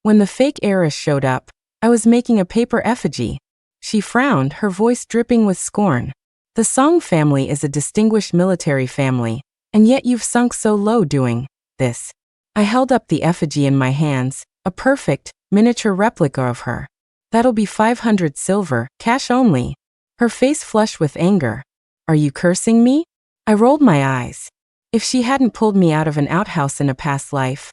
When the fake heiress showed up, I was making a paper effigy. She frowned, her voice dripping with scorn. The Song family is a distinguished military family, and yet you've sunk so low doing this. I held up the effigy in my hands, a perfect, miniature replica of her. That'll be 500 silver, cash only. Her face flushed with anger. Are you cursing me? I rolled my eyes. If she hadn't pulled me out of an outhouse in a past life,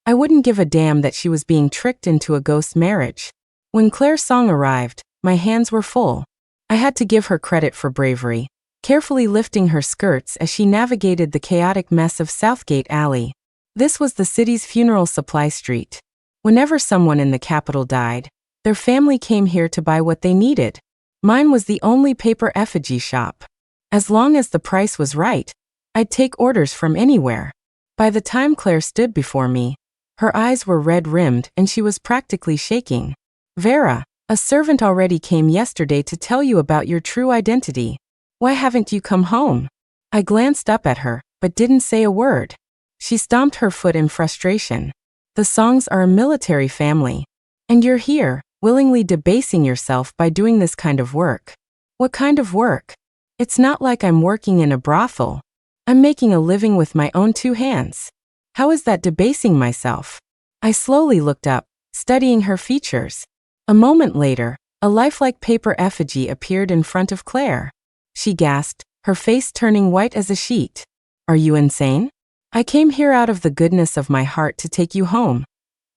I wouldn't give a damn that she was being tricked into a ghost marriage. When Claire Song arrived, my hands were full. I had to give her credit for bravery, carefully lifting her skirts as she navigated the chaotic mess of Southgate Alley. This was the city's funeral supply street. Whenever someone in the capital died, their family came here to buy what they needed. Mine was the only paper effigy shop. As long as the price was right, I'd take orders from anywhere. By the time Claire stood before me, her eyes were red-rimmed and she was practically shaking. Vera, a servant already came yesterday to tell you about your true identity. Why haven't you come home? I glanced up at her, but didn't say a word. She stomped her foot in frustration. The Songs are a military family. And you're here, willingly debasing yourself by doing this kind of work. What kind of work? It's not like I'm working in a brothel. I'm making a living with my own two hands. How is that debasing myself? I slowly looked up, studying her features. A moment later, a lifelike paper effigy appeared in front of Claire. She gasped, her face turning white as a sheet. Are you insane? I came here out of the goodness of my heart to take you home.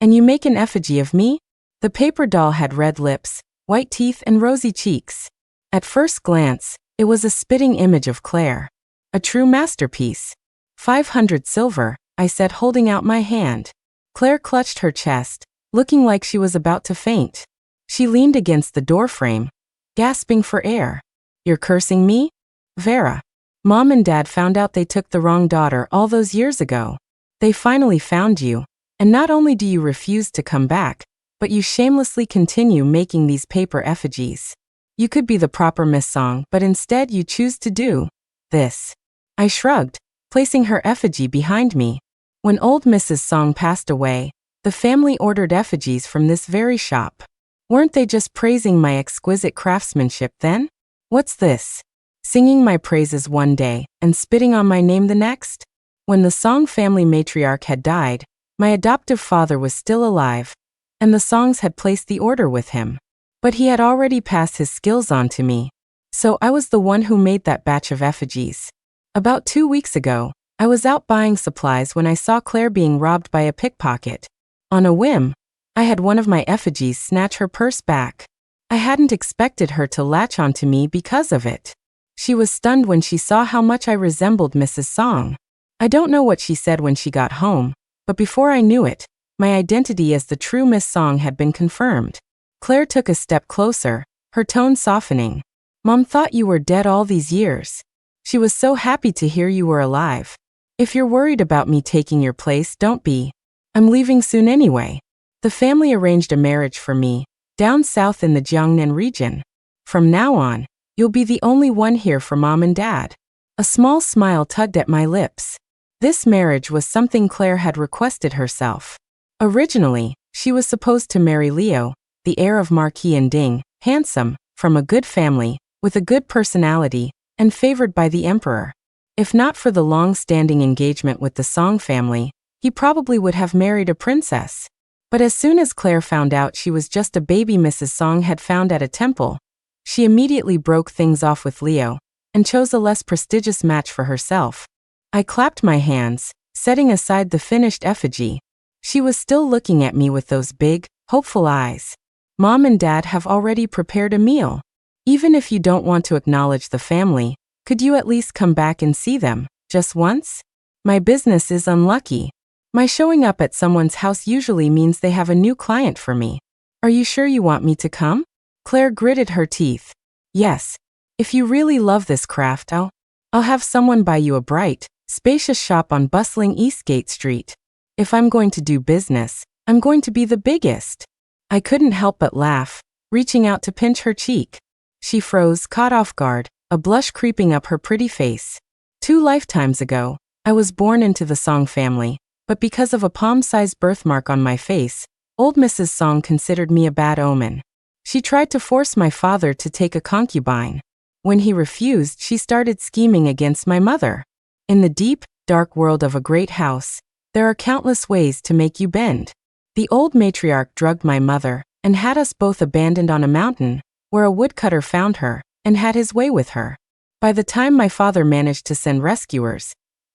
And you make an effigy of me? The paper doll had red lips, white teeth and rosy cheeks. At first glance, it was a spitting image of Claire. A true masterpiece. 500 silver, I said, holding out my hand. Claire clutched her chest, looking like she was about to faint. She leaned against the doorframe, gasping for air. You're cursing me? Vera. Mom and Dad found out they took the wrong daughter all those years ago. They finally found you, and not only do you refuse to come back, but you shamelessly continue making these paper effigies. You could be the proper Miss Song, but instead you choose to do this. I shrugged, placing her effigy behind me. When old Mrs. Song passed away, the family ordered effigies from this very shop. Weren't they just praising my exquisite craftsmanship then? What's this? Singing my praises one day and spitting on my name the next? When the Song family matriarch had died, my adoptive father was still alive, and the Songs had placed the order with him. But he had already passed his skills on to me, so I was the one who made that batch of effigies. About 2 weeks ago, I was out buying supplies when I saw Claire being robbed by a pickpocket. On a whim, I had one of my effigies snatch her purse back. I hadn't expected her to latch onto me because of it. She was stunned when she saw how much I resembled Mrs. Song. I don't know what she said when she got home, but before I knew it, my identity as the true Miss Song had been confirmed. Claire took a step closer, her tone softening. Mom thought you were dead all these years. She was so happy to hear you were alive. If you're worried about me taking your place, don't be. I'm leaving soon anyway. The family arranged a marriage for me, down south in the Jiangnan region. From now on, you'll be the only one here for Mom and Dad. A small smile tugged at my lips. This marriage was something Claire had requested herself. Originally, she was supposed to marry Leo, the heir of Marquis and Ding, handsome, from a good family, with a good personality, and favored by the emperor. If not for the long-standing engagement with the Song family, he probably would have married a princess. But as soon as Claire found out she was just a baby Mrs. Song had found at a temple, she immediately broke things off with Leo, and chose a less prestigious match for herself. I clapped my hands, setting aside the finished effigy. She was still looking at me with those big, hopeful eyes. Mom and Dad have already prepared a meal. Even if you don't want to acknowledge the family, could you at least come back and see them, just once? My business is unlucky. My showing up at someone's house usually means they have a new client for me. Are you sure you want me to come? Claire gritted her teeth. Yes. If you really love this craft, I'll have someone buy you a bright, spacious shop on bustling Eastgate Street. If I'm going to do business, I'm going to be the biggest. I couldn't help but laugh, reaching out to pinch her cheek. She froze, caught off guard, a blush creeping up her pretty face. 2 lifetimes ago, I was born into the Song family, but because of a palm-sized birthmark on my face, Old Mrs. Song considered me a bad omen. She tried to force my father to take a concubine. When he refused, she started scheming against my mother. In the deep, dark world of a great house, there are countless ways to make you bend. The old matriarch drugged my mother and had us both abandoned on a mountain, where a woodcutter found her and had his way with her. By the time my father managed to send rescuers,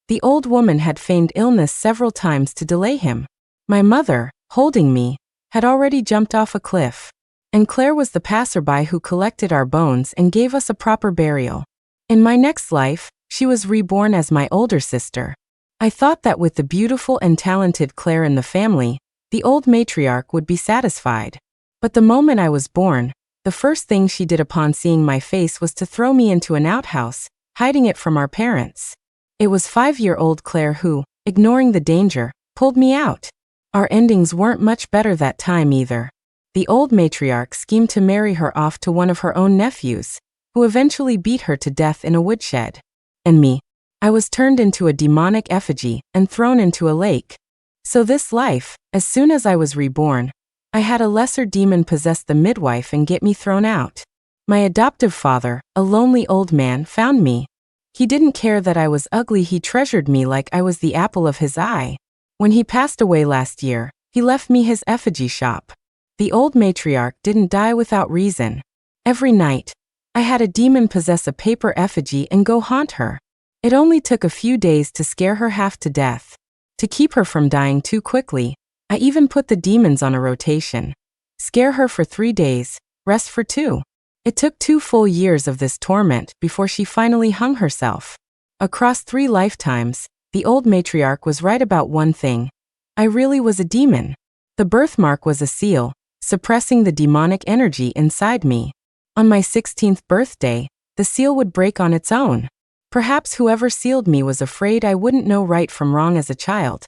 the old woman had feigned illness several times to delay him. My mother, holding me, had already jumped off a cliff. And Claire was the passerby who collected our bones and gave us a proper burial. In my next life, she was reborn as my older sister. I thought that with the beautiful and talented Claire in the family, the old matriarch would be satisfied. But the moment I was born, the first thing she did upon seeing my face was to throw me into an outhouse, hiding it from our parents. It was 5-year-old Claire who, ignoring the danger, pulled me out. Our endings weren't much better that time either. The old matriarch schemed to marry her off to one of her own nephews, who eventually beat her to death in a woodshed. And me, I was turned into a demonic effigy and thrown into a lake. So this life, as soon as I was reborn, I had a lesser demon possess the midwife and get me thrown out. My adoptive father, a lonely old man, found me. He didn't care that I was ugly, he treasured me like I was the apple of his eye. When he passed away last year, he left me his effigy shop. The old matriarch didn't die without reason. Every night, I had a demon possess a paper effigy and go haunt her. It only took a few days to scare her half to death. To keep her from dying too quickly, I even put the demons on a rotation. Scare her for 3 days, rest for 2. It took 2 full years of this torment before she finally hung herself. Across 3 lifetimes, the old matriarch was right about one thing. I really was a demon. The birthmark was a seal, suppressing the demonic energy inside me. On my 16th birthday, the seal would break on its own. Perhaps whoever sealed me was afraid I wouldn't know right from wrong as a child.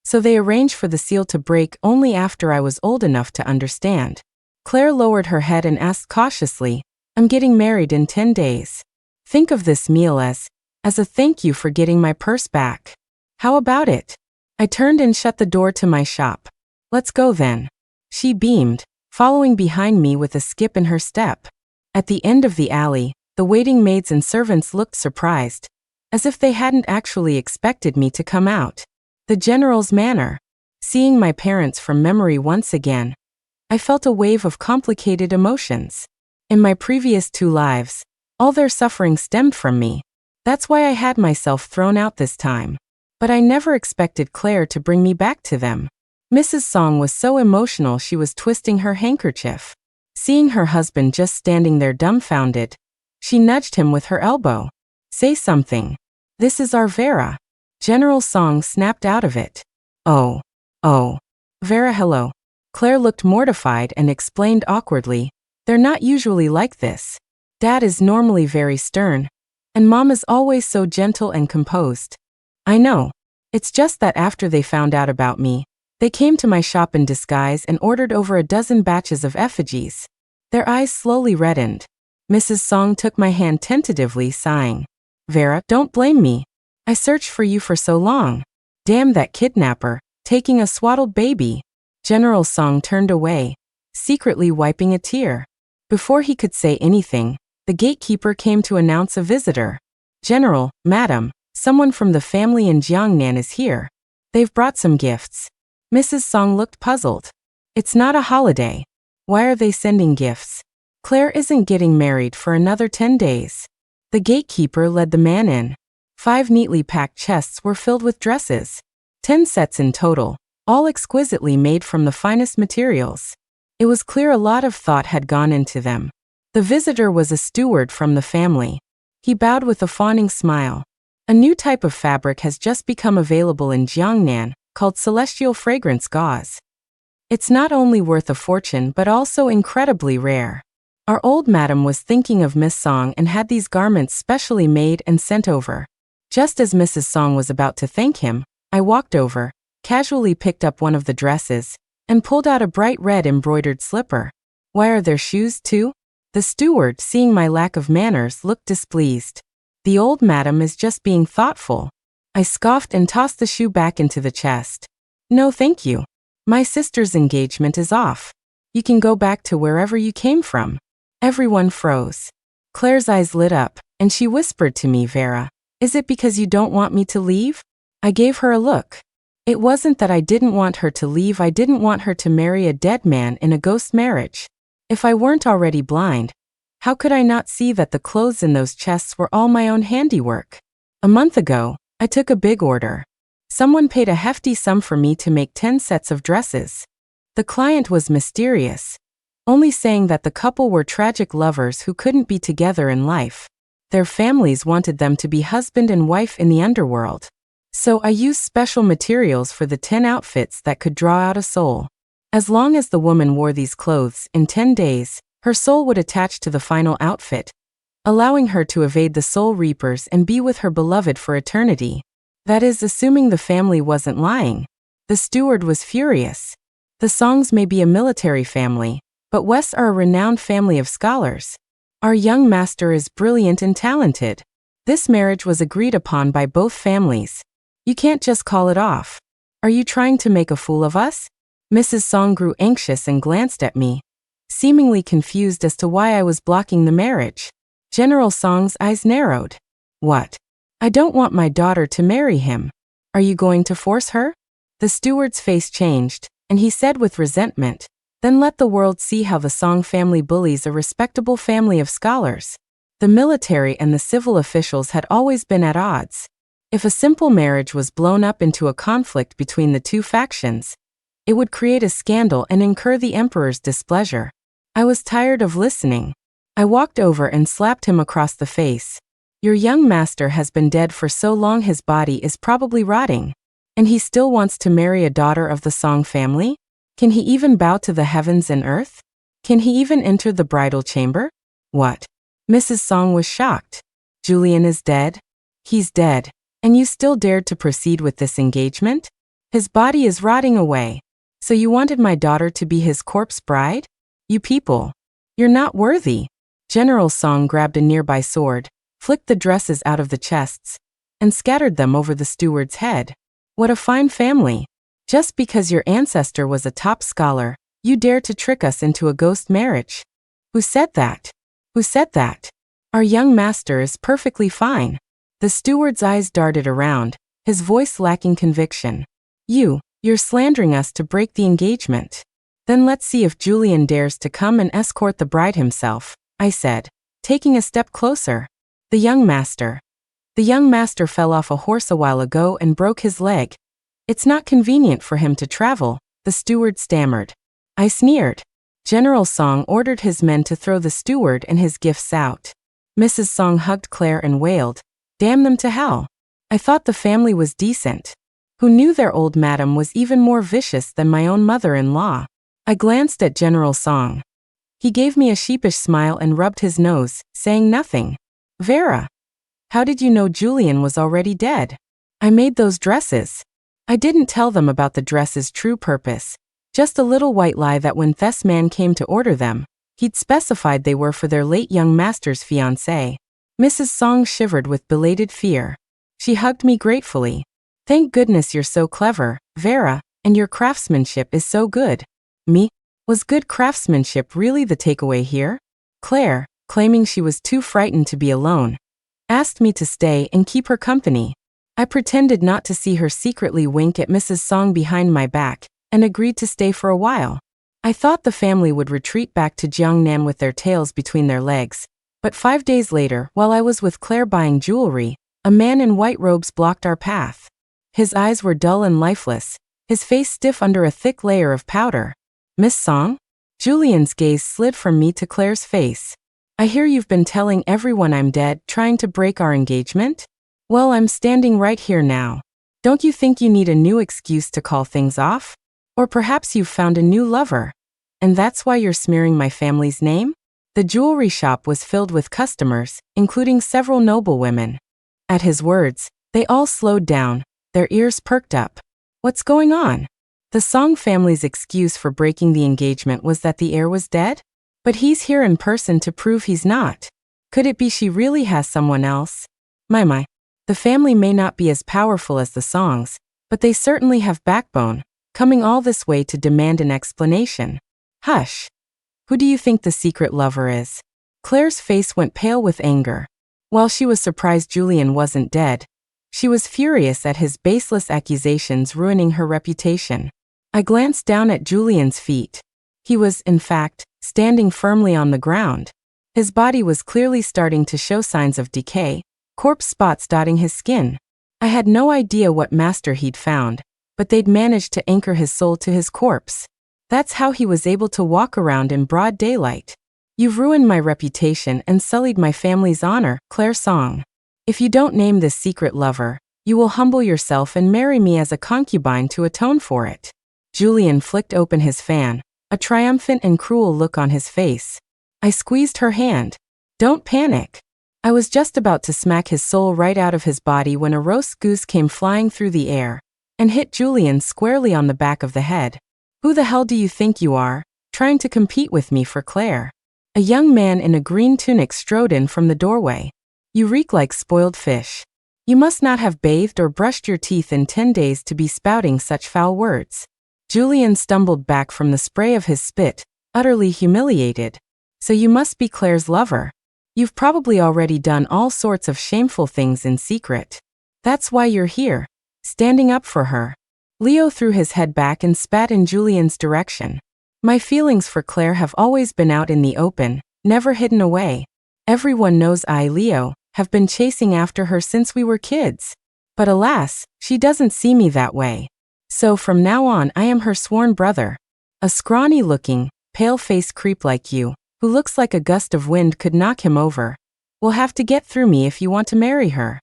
So they arranged for the seal to break only after I was old enough to understand. Claire lowered her head and asked cautiously, "I'm getting married in 10 days. Think of this meal as a thank you for getting my purse back. How about it?" I turned and shut the door to my shop. "Let's go then." She beamed, following behind me with a skip in her step. At the end of the alley, the waiting maids and servants looked surprised, as if they hadn't actually expected me to come out. The general's manner. Seeing my parents from memory once again, I felt a wave of complicated emotions. In my previous 2 lives, all their suffering stemmed from me. That's why I had myself thrown out this time. But I never expected Claire to bring me back to them. Mrs. Song was so emotional she was twisting her handkerchief. Seeing her husband just standing there dumbfounded, she nudged him with her elbow. "Say something. This is our Vera." General Song snapped out of it. Oh. Vera, hello." Claire looked mortified and explained awkwardly, "They're not usually like this. Dad is normally very stern, and Mom is always so gentle and composed." "I know. It's just that after they found out about me, they came to my shop in disguise and ordered over a dozen batches of effigies." Their eyes slowly reddened. Mrs. Song took my hand tentatively, sighing. "Vera, don't blame me. I searched for you for so long. Damn that kidnapper, taking a swaddled baby." General Song turned away, secretly wiping a tear. Before he could say anything, the gatekeeper came to announce a visitor. "General, Madam, someone from the family in Jiangnan is here. They've brought some gifts." Mrs. Song looked puzzled. "It's not a holiday. Why are they sending gifts? Claire isn't getting married for another 10 days. The gatekeeper led the man in. 5 neatly packed chests were filled with dresses. 10 sets in total, all exquisitely made from the finest materials. It was clear a lot of thought had gone into them. The visitor was a steward from the family. He bowed with a fawning smile. "A new type of fabric has just become available in Jiangnan, called celestial fragrance gauze. It's not only worth a fortune but also incredibly rare. Our old madam was thinking of Miss Song and had these garments specially made and sent over." Just as Mrs. Song was about to thank him, I walked over, casually picked up one of the dresses, and pulled out a bright red embroidered slipper. "Why are there shoes too?" The steward, seeing my lack of manners, looked displeased. "The old madam is just being thoughtful." I scoffed and tossed the shoe back into the chest. "No thank you. My sister's engagement is off. You can go back to wherever you came from. Everyone froze. Claire's eyes lit up, and she whispered to me, Vera, is it because you don't want me to leave? I gave her a look. It wasn't that I didn't want her to leave, I didn't want her to marry a dead man in a ghost marriage. If I weren't already blind, how could I not see that the clothes in those chests were all my own handiwork? A month ago, I took a big order. Someone paid a hefty sum for me to make 10 sets of dresses. The client was mysterious, only saying that the couple were tragic lovers who couldn't be together in life. Their families wanted them to be husband and wife in the underworld. So I used special materials for the 10 outfits that could draw out a soul. As long as the woman wore these clothes, in 10 days, her soul would attach to the final outfit, allowing her to evade the soul reapers and be with her beloved for eternity. That is, assuming the family wasn't lying. The steward was furious. The Songs may be a military family, but Wests are a renowned family of scholars. Our young master is brilliant and talented. This marriage was agreed upon by both families. You can't just call it off. Are you trying to make a fool of us? Mrs. Song grew anxious and glanced at me, seemingly confused as to why I was blocking the marriage. General Song's eyes narrowed. What? I don't want my daughter to marry him. Are you going to force her? The steward's face changed, and he said with resentment, then let the world see how the Song family bullies a respectable family of scholars. The military and the civil officials had always been at odds. If a simple marriage was blown up into a conflict between the two factions, it would create a scandal and incur the emperor's displeasure. I was tired of listening. I walked over and slapped him across the face. Your young master has been dead for so long his body is probably rotting. And he still wants to marry a daughter of the Song family? Can he even bow to the heavens and earth? Can he even enter the bridal chamber? What? Mrs. Song was shocked. Julian is dead? He's dead. And you still dared to proceed with this engagement? His body is rotting away. So you wanted my daughter to be his corpse bride? You people. You're not worthy. General Song grabbed a nearby sword, flicked the dresses out of the chests, and scattered them over the steward's head. What a fine family. Just because your ancestor was a top scholar, you dare to trick us into a ghost marriage. Who said that? Who said that? Our young master is perfectly fine. The steward's eyes darted around, his voice lacking conviction. You're slandering us to break the engagement. Then let's see if Julian dares to come and escort the bride himself, I said, taking a step closer. The young master. The young master fell off a horse a while ago and broke his leg. It's not convenient for him to travel, the steward stammered. I sneered. General Song ordered his men to throw the steward and his gifts out. Mrs. Song hugged Claire and wailed, damn them to hell. I thought the family was decent. Who knew their old madam was even more vicious than my own mother-in-law? I glanced at General Song. He gave me a sheepish smile and rubbed his nose, saying nothing. Vera, how did you know Julian was already dead? I made those dresses. I didn't tell them about the dress's true purpose. Just a little white lie that when this man came to order them, he'd specified they were for their late young master's fiancée. Mrs. Song shivered with belated fear. She hugged me gratefully. Thank goodness you're so clever, Vera, and your craftsmanship is so good. Me? Was good craftsmanship really the takeaway here? Claire, claiming she was too frightened to be alone, asked me to stay and keep her company. I pretended not to see her secretly wink at Mrs. Song behind my back, and agreed to stay for a while. I thought the family would retreat back to Jiangnan with their tails between their legs, but 5 days later, while I was with Claire buying jewelry, a man in white robes blocked our path. His eyes were dull and lifeless, his face stiff under a thick layer of powder. Miss Song? Julian's gaze slid from me to Claire's face. I hear you've been telling everyone I'm dead, trying to break our engagement? Well, I'm standing right here now. Don't you think you need a new excuse to call things off? Or perhaps you've found a new lover, and that's why you're smearing my family's name? The jewelry shop was filled with customers, including several noblewomen. At his words, they all slowed down, their ears perked up. What's going on? The Song family's excuse for breaking the engagement was that the heir was dead? But he's here in person to prove he's not. Could it be she really has someone else? My. The family may not be as powerful as the Songs, but they certainly have backbone. coming all this way to demand an explanation. Hush. Who do you think the secret lover is? Claire's face went pale with anger. While she was surprised Julian wasn't dead, she was furious at his baseless accusations ruining her reputation. I glanced down at Julian's feet. He was, in fact, standing firmly on the ground. His body was clearly starting to show signs of decay, corpse spots dotting his skin. I had no idea what master he'd found, but they'd managed to anchor his soul to his corpse. That's how he was able to walk around in broad daylight. You've ruined my reputation and sullied my family's honor, Claire Song. If you don't name this secret lover, you will humble yourself and marry me as a concubine to atone for it. Julian flicked open his fan, a triumphant and cruel look on his face. I squeezed her hand. Don't panic. I was just about to smack his soul right out of his body when a roast goose came flying through the air and hit Julian squarely on the back of the head. Who the hell do you think you are, trying to compete with me for Claire? A young man in a green tunic strode in from the doorway. You reek like spoiled fish. You must not have bathed or brushed your teeth in 10 days to be spouting such foul words. Julian stumbled back from the spray of his spit, utterly humiliated. So you must be Claire's lover. You've probably already done all sorts of shameful things in secret. That's why you're here, standing up for her. Leo threw his head back and spat in Julian's direction. My feelings for Claire have always been out in the open, never hidden away. Everyone knows I, Leo, have been chasing after her since we were kids. But alas, she doesn't see me that way. So from now on I am her sworn brother. A scrawny-looking, pale-faced creep like you, who looks like a gust of wind could knock him over, will have to get through me if you want to marry her.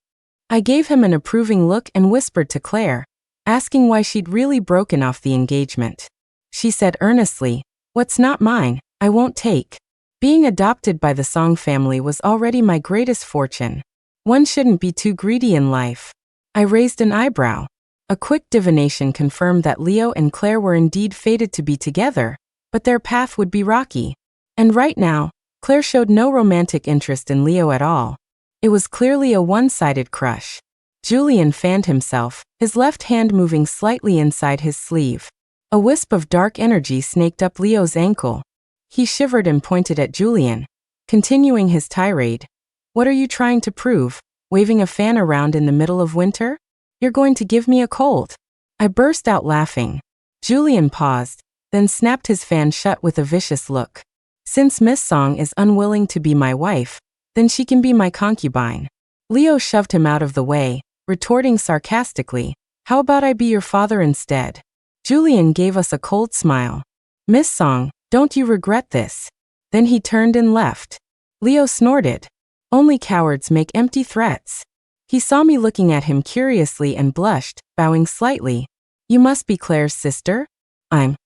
I gave him an approving look and whispered to Claire, asking why she'd really broken off the engagement. She said earnestly, "What's not mine, I won't take." Being adopted by the Song family was already my greatest fortune. One shouldn't be too greedy in life. I raised an eyebrow. A quick divination confirmed that Leo and Claire were indeed fated to be together, but their path would be rocky. And right now, Claire showed no romantic interest in Leo at all. It was clearly a one-sided crush. Julian fanned himself, his left hand moving slightly inside his sleeve. A wisp of dark energy snaked up Leo's ankle. He shivered and pointed at Julian, continuing his tirade. "What are you trying to prove, waving a fan around in the middle of winter? You're going to give me a cold." I burst out laughing. Julian paused, then snapped his fan shut with a vicious look. "Since Miss Song is unwilling to be my wife, then she can be my concubine." Leo shoved him out of the way, retorting sarcastically, "How about I be your father instead?" Julian gave us a cold smile. "Miss Song, don't you regret this?" Then he turned and left. Leo snorted. "Only cowards make empty threats." He saw me looking at him curiously and blushed, bowing slightly. "You must be Claire's sister?" I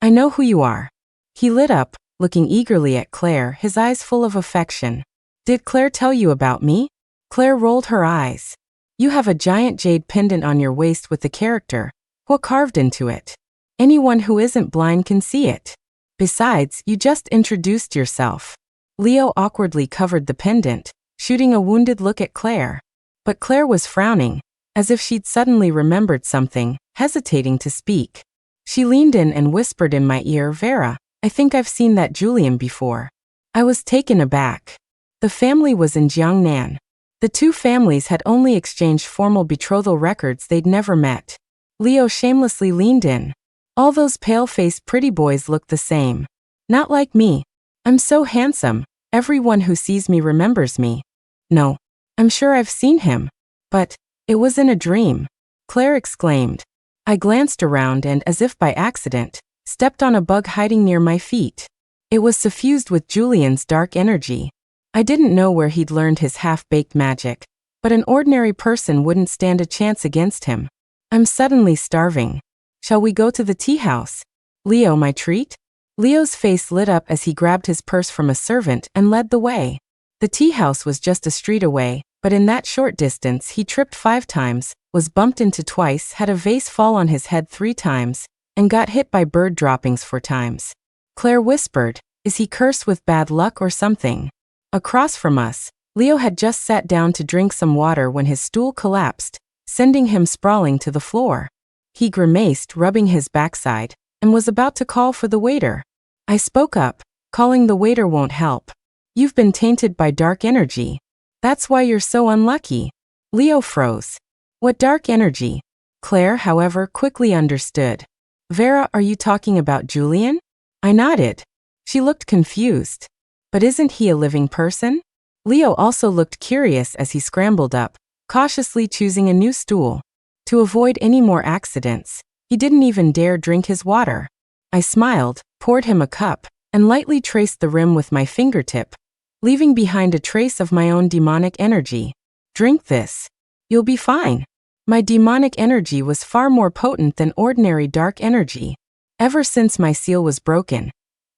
know who you are." He lit up, looking eagerly at Claire, his eyes full of affection. "Did Claire tell you about me?" Claire rolled her eyes. "You have a giant jade pendant on your waist with the character, what carved into it? Anyone who isn't blind can see it. Besides, you just introduced yourself." Leo awkwardly covered the pendant, shooting a wounded look at Claire. But Claire was frowning, as if she'd suddenly remembered something, hesitating to speak. She leaned in and whispered in my ear, "Vera, I think I've seen that Julian before." I was taken aback. The family was in Jiangnan. The two families had only exchanged formal betrothal records, they'd never met. Leo shamelessly leaned in. "All those pale-faced pretty boys look the same. Not like me. I'm so handsome, everyone who sees me remembers me. No, I'm sure I've seen him. But it was in a dream," Claire exclaimed. I glanced around and, as if by accident, stepped on a bug hiding near my feet. It was suffused with Julian's dark energy. I didn't know where he'd learned his half-baked magic, but an ordinary person wouldn't stand a chance against him. "I'm suddenly starving. Shall we go to the tea house? Leo, my treat?" Leo's face lit up as he grabbed his purse from a servant and led the way. The tea house was just a street away, but in that short distance he tripped 5 times, was bumped into twice, had a vase fall on his head 3 times, and got hit by bird droppings 4 times. Claire whispered, "Is he cursed with bad luck or something?" Across from us, Leo had just sat down to drink some water when his stool collapsed, sending him sprawling to the floor. He grimaced, rubbing his backside, and was about to call for the waiter. I spoke up. Calling the waiter won't help. You've been tainted by dark energy. That's why you're so unlucky. Leo froze. What dark energy? Claire, however, quickly understood. Vera, are you talking about Julian? I nodded. She looked confused. But isn't he a living person? Leo also looked curious as he scrambled up, cautiously choosing a new stool. To avoid any more accidents, he didn't even dare drink his water. I smiled, poured him a cup, and lightly traced the rim with my fingertip, leaving behind a trace of my own demonic energy. Drink this. You'll be fine. My demonic energy was far more potent than ordinary dark energy. Ever since my seal was broken,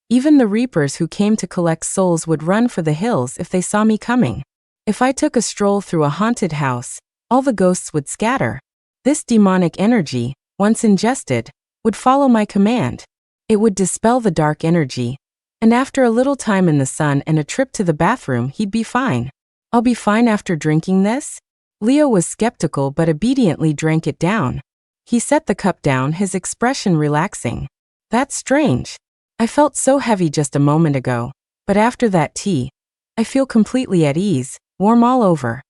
even the reapers who came to collect souls would run for the hills if they saw me coming. If I took a stroll through a haunted house, all the ghosts would scatter. This demonic energy, once ingested, would follow my command. It would dispel the dark energy, and after a little time in the sun and a trip to the bathroom, he'd be fine. I'll be fine after drinking this? Leo was skeptical but obediently drank it down. He set the cup down, his expression relaxing. That's strange. I felt so heavy just a moment ago, but after that tea, I feel completely at ease, warm all over.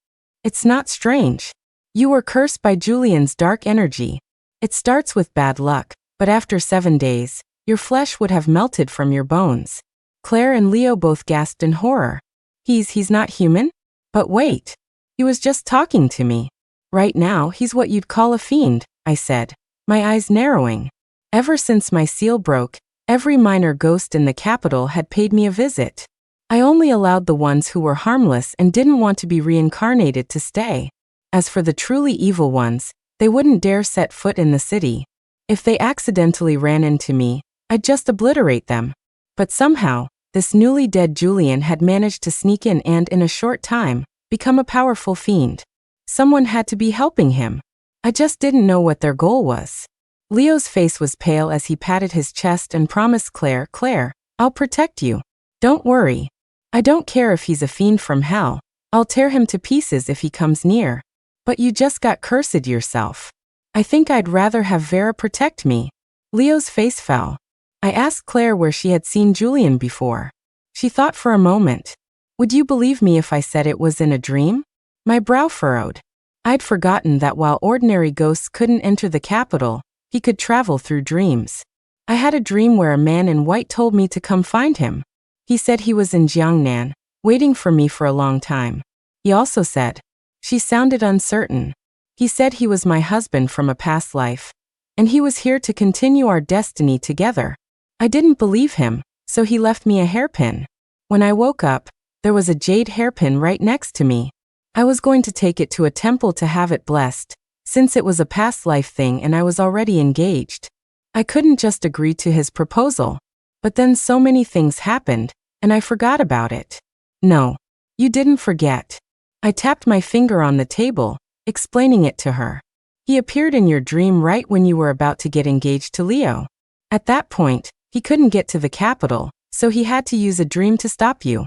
It's not strange. You were cursed by Julian's dark energy. It starts with bad luck, but after 7 days, your flesh would have melted from your bones. Claire and Leo both gasped in horror. He's not human? But wait. He was just talking to me. Right now, he's what you'd call a fiend, I said, my eyes narrowing. Ever since my seal broke, every minor ghost in the capital had paid me a visit. I only allowed the ones who were harmless and didn't want to be reincarnated to stay. As for the truly evil ones, they wouldn't dare set foot in the city. If they accidentally ran into me, I'd just obliterate them. But somehow, this newly dead Julian had managed to sneak in and, in a short time, become a powerful fiend. Someone had to be helping him. I just didn't know what their goal was. Leo's face was pale as he patted his chest and promised Claire, I'll protect you. Don't worry. I don't care if he's a fiend from hell. I'll tear him to pieces if he comes near. But you just got cursed yourself. I think I'd rather have Vera protect me. Leo's face fell. I asked Claire where she had seen Julian before. She thought for a moment. Would you believe me if I said it was in a dream? My brow furrowed. I'd forgotten that while ordinary ghosts couldn't enter the capital, he could travel through dreams. I had a dream where a man in white told me to come find him. He said he was in Jiangnan, waiting for me for a long time. He also said, she sounded uncertain. He said he was my husband from a past life, and he was here to continue our destiny together. I didn't believe him, so he left me a hairpin. When I woke up, there was a jade hairpin right next to me. I was going to take it to a temple to have it blessed, since it was a past life thing and I was already engaged. I couldn't just agree to his proposal. But then so many things happened, and I forgot about it. No, you didn't forget. I tapped my finger on the table, explaining it to her. He appeared in your dream right when you were about to get engaged to Leo. At that point, he couldn't get to the capital, so he had to use a dream to stop you.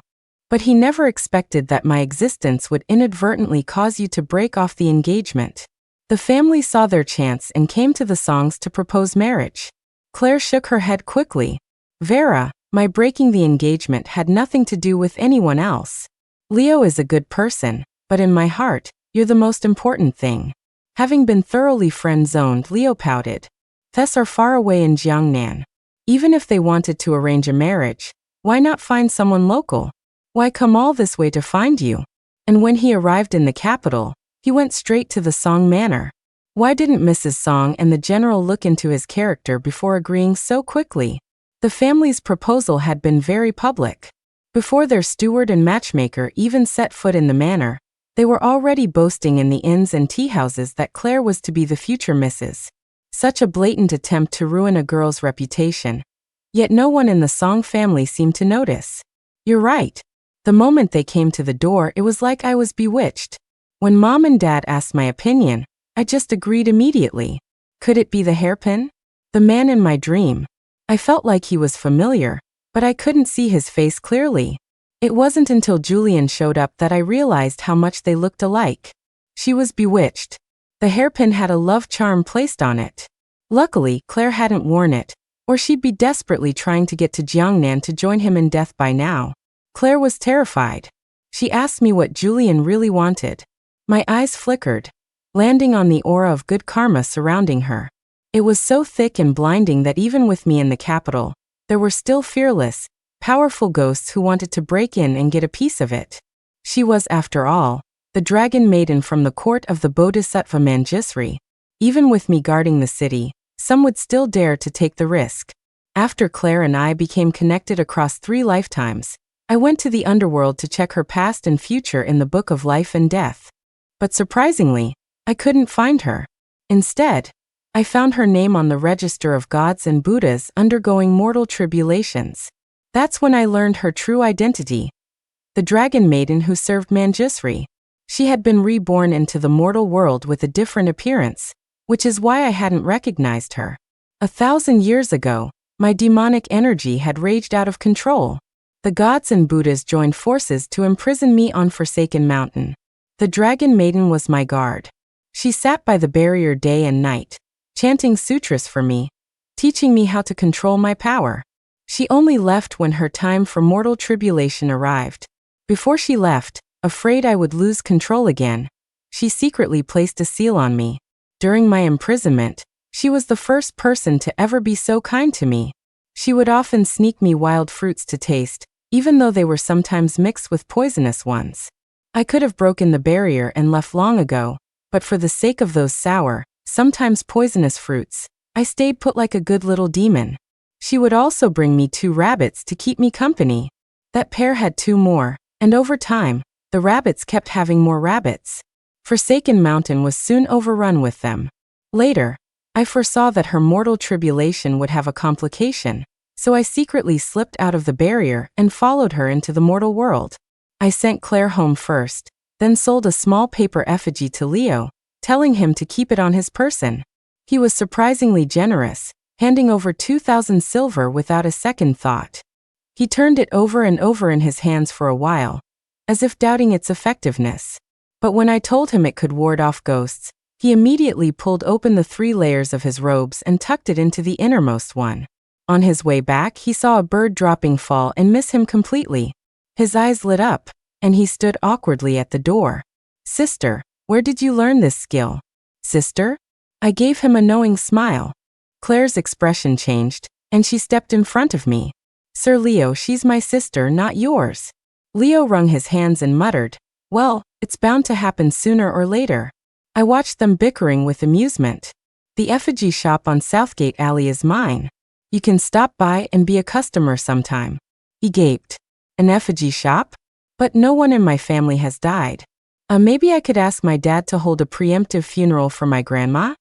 But he never expected that my existence would inadvertently cause you to break off the engagement. The family saw their chance and came to the songs to propose marriage. Claire shook her head quickly. Vera, my breaking the engagement had nothing to do with anyone else. Leo is a good person, but in my heart, you're the most important thing. Having been thoroughly friend-zoned, Leo pouted. Thess are far away in Jiangnan. Even if they wanted to arrange a marriage, why not find someone local? Why come all this way to find you? And when he arrived in the capital, he went straight to the Song manor. Why didn't Mrs. Song and the general look into his character before agreeing so quickly? The family's proposal had been very public. Before their steward and matchmaker even set foot in the manor, they were already boasting in the inns and teahouses that Claire was to be the future Mrs. Such a blatant attempt to ruin a girl's reputation. Yet no one in the Song family seemed to notice. You're right. The moment they came to the door, it was like I was bewitched. When Mom and Dad asked my opinion, I just agreed immediately. Could it be the hairpin? The man in my dream. I felt like he was familiar, but I couldn't see his face clearly. It wasn't until Julian showed up that I realized how much they looked alike. She was bewitched. The hairpin had a love charm placed on it. Luckily, Claire hadn't worn it, or she'd be desperately trying to get to Jiangnan to join him in death by now. Claire was terrified. She asked me what Julian really wanted. My eyes flickered, landing on the aura of good karma surrounding her. It was so thick and blinding that even with me in the capital, there were still fearless, powerful ghosts who wanted to break in and get a piece of it. She was, after all, the dragon maiden from the court of the Bodhisattva Manjusri. Even with me guarding the city, some would still dare to take the risk. After Claire and I became connected across 3 lifetimes, I went to the underworld to check her past and future in the Book of Life and Death. But surprisingly, I couldn't find her. Instead, I found her name on the register of gods and Buddhas undergoing mortal tribulations. That's when I learned her true identity. The dragon maiden who served Manjusri. She had been reborn into the mortal world with a different appearance, which is why I hadn't recognized her. 1,000 years ago, my demonic energy had raged out of control. The gods and Buddhas joined forces to imprison me on Forsaken Mountain. The dragon maiden was my guard. She sat by the barrier day and night, chanting sutras for me, teaching me how to control my power. She only left when her time for mortal tribulation arrived. Before she left, afraid I would lose control again, she secretly placed a seal on me. During my imprisonment, she was the first person to ever be so kind to me. She would often sneak me wild fruits to taste, even though they were sometimes mixed with poisonous ones. I could have broken the barrier and left long ago, but for the sake of those sour, sometimes poisonous fruits, I stayed put like a good little demon. She would also bring me 2 rabbits to keep me company. That pair had 2 more, and over time, the rabbits kept having more rabbits. Forsaken Mountain was soon overrun with them. Later, I foresaw that her mortal tribulation would have a complication, so I secretly slipped out of the barrier and followed her into the mortal world. I sent Claire home first, then sold a small paper effigy to Leo, telling him to keep it on his person. He was surprisingly generous, handing over 2,000 silver without a second thought. He turned it over and over in his hands for a while, as if doubting its effectiveness. But when I told him it could ward off ghosts, he immediately pulled open the 3 layers of his robes and tucked it into the innermost one. On his way back, he saw a bird dropping fall and miss him completely. His eyes lit up, and he stood awkwardly at the door. "Sister, where did you learn this skill?" "Sister?" I gave him a knowing smile. Claire's expression changed, and she stepped in front of me. "Sir Leo, she's my sister, not yours." Leo wrung his hands and muttered, "Well, it's bound to happen sooner or later." I watched them bickering with amusement. "The effigy shop on Southgate Alley is mine. You can stop by and be a customer sometime." He gaped. "An effigy shop? But no one in my family has died. Maybe I could ask my dad to hold a preemptive funeral for my grandma?"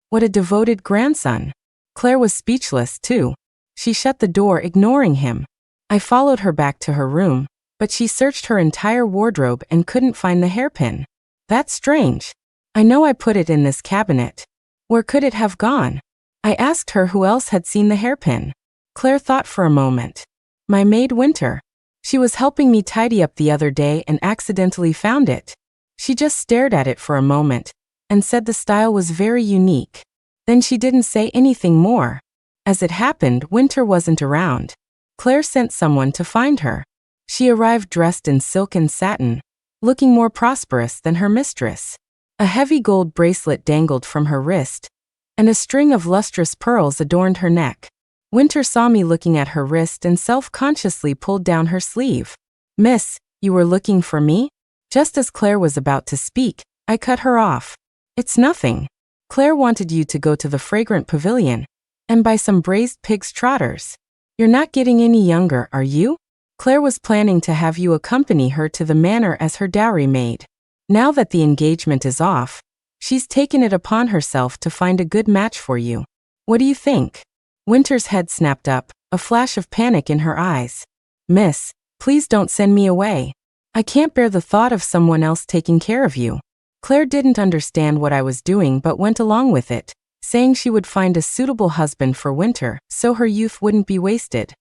What a devoted grandson. Claire was speechless, too. She shut the door, ignoring him. I followed her back to her room, but she searched her entire wardrobe and couldn't find the hairpin. "That's strange. I know I put it in this cabinet. Where could it have gone?" I asked her who else had seen the hairpin. Claire thought for a moment. "My maid Winter. She was helping me tidy up the other day and accidentally found it. She just stared at it for a moment and said the style was very unique. Then she didn't say anything more. As it happened, Winter wasn't around. Claire sent someone to find her. She arrived dressed in silk and satin, looking more prosperous than her mistress. A heavy gold bracelet dangled from her wrist, and a string of lustrous pearls adorned her neck. Winter saw me looking at her wrist and self-consciously pulled down her sleeve. "Miss, you were looking for me?" Just as Claire was about to speak, I cut her off. "It's nothing. Claire wanted you to go to the fragrant pavilion and buy some braised pig's trotters. You're not getting any younger, are you? Claire was planning to have you accompany her to the manor as her dowry maid. Now that the engagement is off, she's taken it upon herself to find a good match for you. What do you think?" Winter's head snapped up, a flash of panic in her eyes. "Miss, please don't send me away. I can't bear the thought of someone else taking care of you." Claire didn't understand what I was doing but went along with it, saying she would find a suitable husband for Winter so her youth wouldn't be wasted.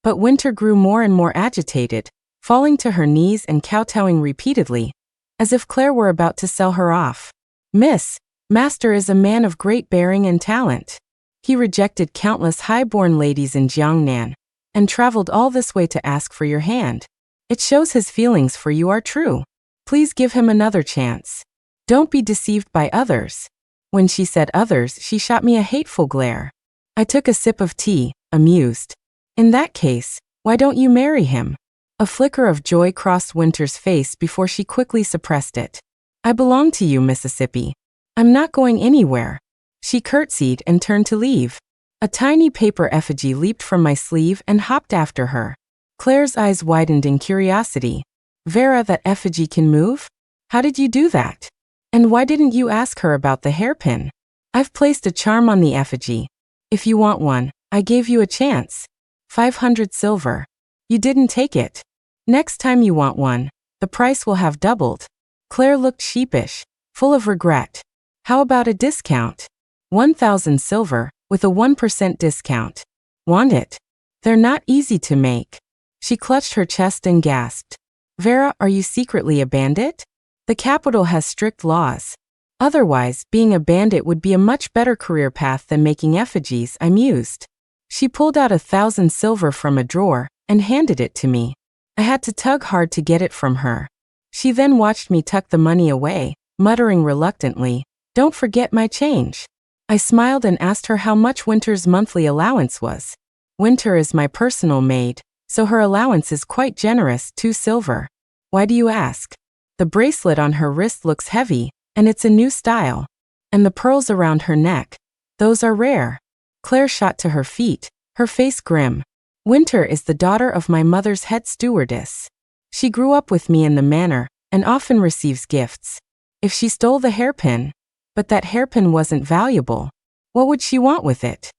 But Winter grew more and more agitated, falling to her knees and kowtowing repeatedly, as if Claire were about to sell her off. "Miss, Master is a man of great bearing and talent. He rejected countless high-born ladies in Jiangnan and traveled all this way to ask for your hand. It shows his feelings for you are true. Please give him another chance. Don't be deceived by others. When she said others, she shot me a hateful glare. I took a sip of tea, amused. In that case, why don't you marry him? A flicker of joy crossed Winter's face before she quickly suppressed it. I belong to you, Mississippi. I'm not going anywhere. She curtsied and turned to leave. A tiny paper effigy leaped from my sleeve and hopped after her. Claire's eyes widened in curiosity. Vera, that effigy can move? How did you do that? And why didn't you ask her about the hairpin? I've placed a charm on the effigy. If you want one, I gave you a chance. 500 silver. You didn't take it. Next time you want one, the price will have doubled. Claire looked sheepish, full of regret. How about a discount? 1,000 silver, with a 1% discount. Want it? They're not easy to make. She clutched her chest and gasped. Vera, are you secretly a bandit? The capital has strict laws. Otherwise, being a bandit would be a much better career path than making effigies, I mused. She pulled out 1,000 silver from a drawer and handed it to me. I had to tug hard to get it from her. She then watched me tuck the money away, muttering reluctantly, "Don't forget my change." I smiled and asked her how much Winter's monthly allowance was. Winter is my personal maid, so her allowance is quite generous, 2 silver. Why do you ask? The bracelet on her wrist looks heavy, and it's a new style. And the pearls around her neck, those are rare. Claire shot to her feet, her face grim. Winter is the daughter of my mother's head stewardess. She grew up with me in the manor, and often receives gifts. If she stole the hairpin, but that hairpin wasn't valuable, what would she want with it?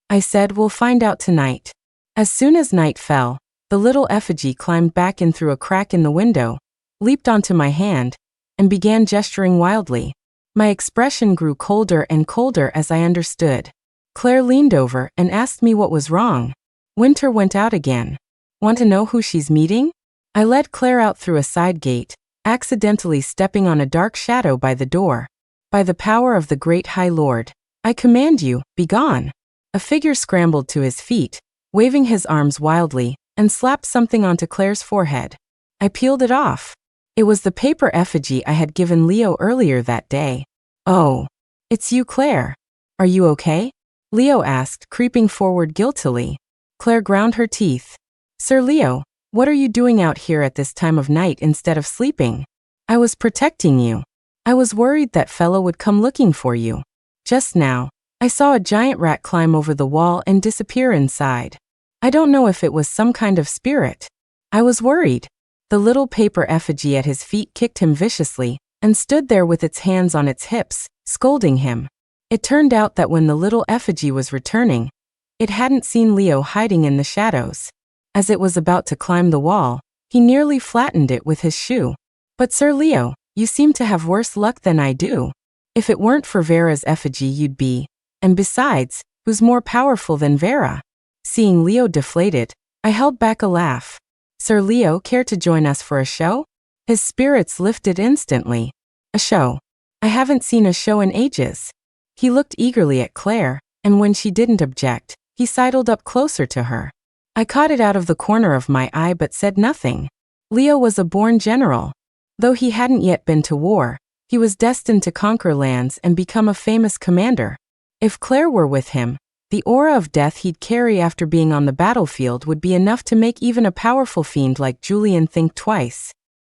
I said, we'll find out tonight. As soon as night fell, the little effigy climbed back in through a crack in the window, leaped onto my hand, and began gesturing wildly. My expression grew colder and colder as I understood. Claire leaned over and asked me what was wrong. Winter went out again. Want to know who she's meeting? I led Claire out through a side gate, accidentally stepping on a dark shadow by the door. By the power of the great High Lord, I command you, be gone. A figure scrambled to his feet, waving his arms wildly, and slapped something onto Claire's forehead. I peeled it off. It was the paper effigy I had given Leo earlier that day. Oh, it's you, Claire. Are you okay? Leo asked, creeping forward guiltily. Claire ground her teeth. Sir Leo, what are you doing out here at this time of night instead of sleeping? I was protecting you. I was worried that fellow would come looking for you. Just now, I saw a giant rat climb over the wall and disappear inside. I don't know if it was some kind of spirit. I was worried. The little paper effigy at his feet kicked him viciously and stood there with its hands on its hips, scolding him. It turned out that when the little effigy was returning, it hadn't seen Leo hiding in the shadows. As it was about to climb the wall, he nearly flattened it with his shoe. But Sir Leo, you seem to have worse luck than I do. If it weren't for Vera's effigy you'd be, and besides, who's more powerful than Vera? Seeing Leo deflated, I held back a laugh. Sir Leo, care to join us for a show? His spirits lifted instantly. A show? I haven't seen a show in ages. He looked eagerly at Claire, and when she didn't object, he sidled up closer to her. I caught it out of the corner of my eye but said nothing. Leo was a born general. Though he hadn't yet been to war, he was destined to conquer lands and become a famous commander. If Claire were with him, the aura of death he'd carry after being on the battlefield would be enough to make even a powerful fiend like Julian think twice.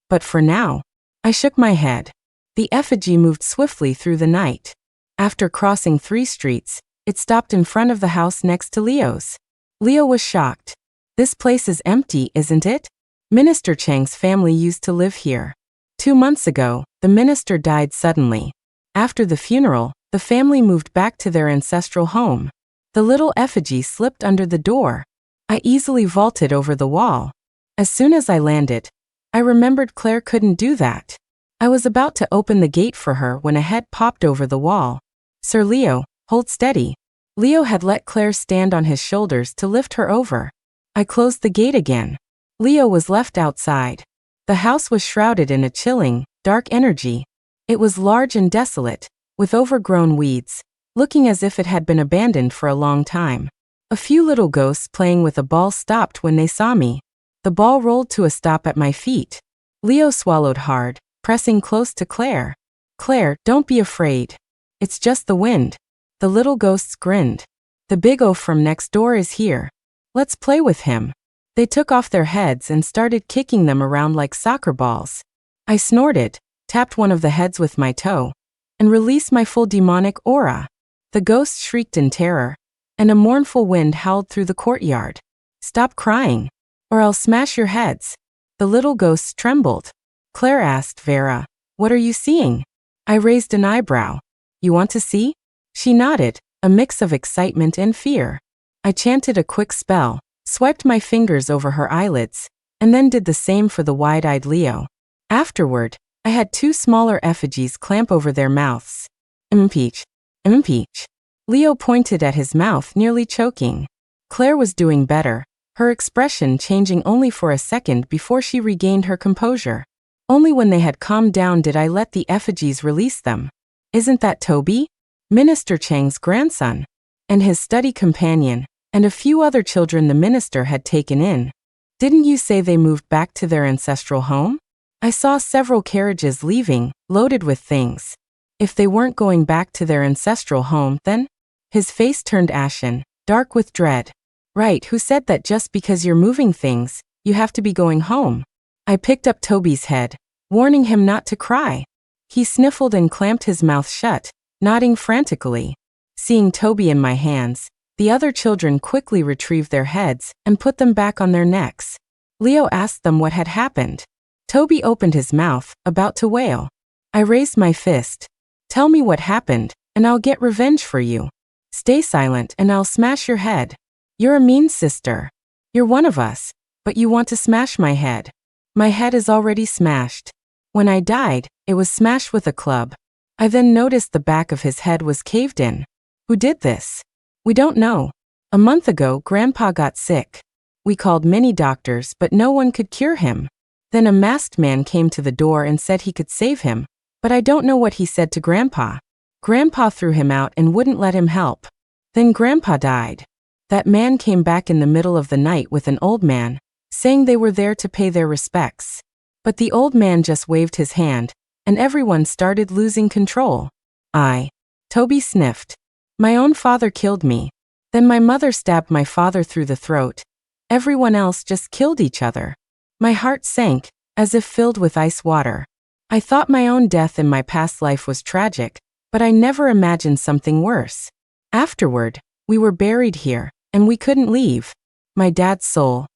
But for now, I shook my head. The effigy moved swiftly through the night. After crossing 3 streets, it stopped in front of the house next to Leo's. Leo was shocked. This place is empty, isn't it? Minister Chang's family used to live here. 2 months ago, the minister died suddenly. After the funeral, the family moved back to their ancestral home. The little effigy slipped under the door. I easily vaulted over the wall. As soon as I landed, I remembered Claire couldn't do that. I was about to open the gate for her when a head popped over the wall. Sir Leo, hold steady. Leo had let Claire stand on his shoulders to lift her over. I closed the gate again. Leo was left outside. The house was shrouded in a chilling, dark energy. It was large and desolate, with overgrown weeds, looking as if it had been abandoned for a long time. A few little ghosts playing with a ball stopped when they saw me. The ball rolled to a stop at my feet. Leo swallowed hard, pressing close to Claire. Claire, don't be afraid. It's just the wind. The little ghosts grinned. The big oaf from next door is here. Let's play with him. They took off their heads and started kicking them around like soccer balls. I snorted, tapped one of the heads with my toe, and released my full demonic aura. The ghosts shrieked in terror, and a mournful wind howled through the courtyard. Stop crying, or I'll smash your heads. The little ghosts trembled. Claire asked Vera, what are you seeing? I raised an eyebrow. You want to see? She nodded, a mix of excitement and fear. I chanted a quick spell, swiped my fingers over her eyelids, and then did the same for the wide-eyed Leo. Afterward, I had two smaller effigies clamp over their mouths. Impeach. Impeach. Leo pointed at his mouth, nearly choking. Claire was doing better, her expression changing only for a second before she regained her composure. Only when they had calmed down did I let the effigies release them. Isn't that Toby? Minister Chang's grandson, and his study companion, and a few other children the minister had taken in. Didn't you say they moved back to their ancestral home? I saw several carriages leaving, loaded with things. If they weren't going back to their ancestral home, then? His face turned ashen, dark with dread. Right, who said that just because you're moving things, you have to be going home? I picked up Toby's head, warning him not to cry. He sniffled and clamped his mouth shut, nodding frantically. Seeing Toby in my hands, the other children quickly retrieved their heads and put them back on their necks. Leo asked them what had happened. Toby opened his mouth, about to wail. I raised my fist. Tell me what happened, and I'll get revenge for you. Stay silent and I'll smash your head. You're a mean sister. You're one of us, but you want to smash my head. My head is already smashed. When I died, it was smashed with a club. I then noticed the back of his head was caved in. Who did this? We don't know. A month ago, Grandpa got sick. We called many doctors, but no one could cure him. Then a masked man came to the door and said he could save him, but I don't know what he said to Grandpa. Grandpa threw him out and wouldn't let him help. Then Grandpa died. That man came back in the middle of the night with an old man, saying they were there to pay their respects. But the old man just waved his hand, and everyone started losing control. Toby sniffed. My own father killed me. Then my mother stabbed my father through the throat. Everyone else just killed each other. My heart sank, as if filled with ice water. I thought my own death in my past life was tragic, but I never imagined something worse. Afterward, we were buried here, and we couldn't leave. My dad's soul.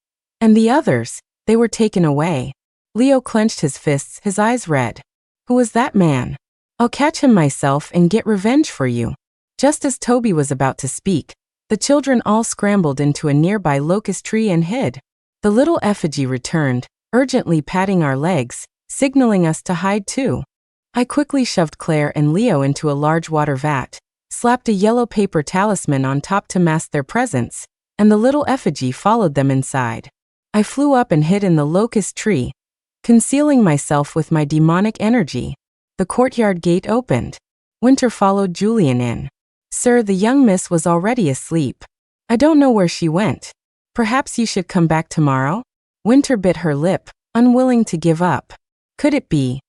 And the others, they were taken away. Leo clenched his fists, his eyes red. Who was that man? I'll catch him myself and get revenge for you. Just as Toby was about to speak, the children all scrambled into a nearby locust tree and hid. The little effigy returned, urgently patting our legs, signaling us to hide too. I quickly shoved Claire and Leo into a large water vat, slapped a yellow paper talisman on top to mask their presence, and the little effigy followed them inside. I flew up and hid in the locust tree, concealing myself with my demonic energy. The courtyard gate opened. Winter followed Julian in. Sir, the young miss was already asleep. I don't know where she went. Perhaps you should come back tomorrow? Winter bit her lip, unwilling to give up. Could it be?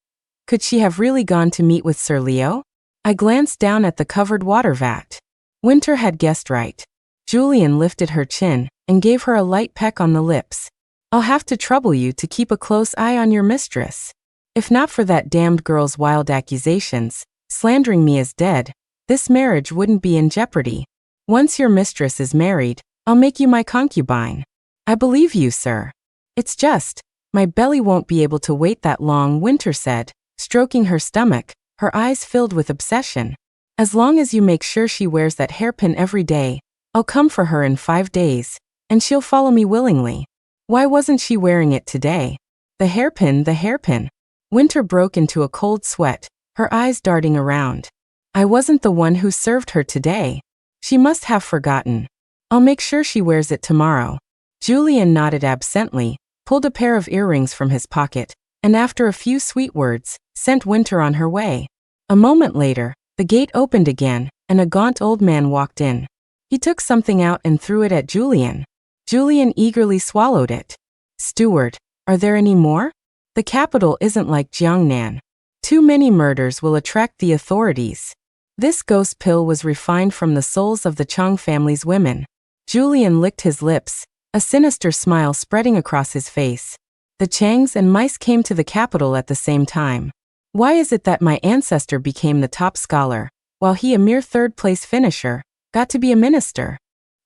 Could she have really gone to meet with Sir Leo? I glanced down at the covered water vat. Winter had guessed right. Julian lifted her chin and gave her a light peck on the lips. I'll have to trouble you to keep a close eye on your mistress. If not for that damned girl's wild accusations, slandering me as dead, this marriage wouldn't be in jeopardy. Once your mistress is married, I'll make you my concubine. I believe you, sir. It's just, my belly won't be able to wait that long, Winter said, stroking her stomach, her eyes filled with obsession. As long as you make sure she wears that hairpin every day, I'll come for her in 5 days, and she'll follow me willingly. Why wasn't she wearing it today? The hairpin, the hairpin. Winter broke into a cold sweat, her eyes darting around. I wasn't the one who served her today. She must have forgotten. I'll make sure she wears it tomorrow. Julian nodded absently, pulled a pair of earrings from his pocket, and after a few sweet words, sent Winter on her way. A moment later, the gate opened again, and a gaunt old man walked in. He took something out and threw it at Julian. Julian eagerly swallowed it. Steward, are there any more? The capital isn't like Jiangnan. Too many murders will attract the authorities. This ghost pill was refined from the souls of the Chang family's women. Julian licked his lips, a sinister smile spreading across his face. The Changs and mice came to the capital at the same time. Why is it that my ancestor became the top scholar, while he, a mere third-place finisher, got to be a minister?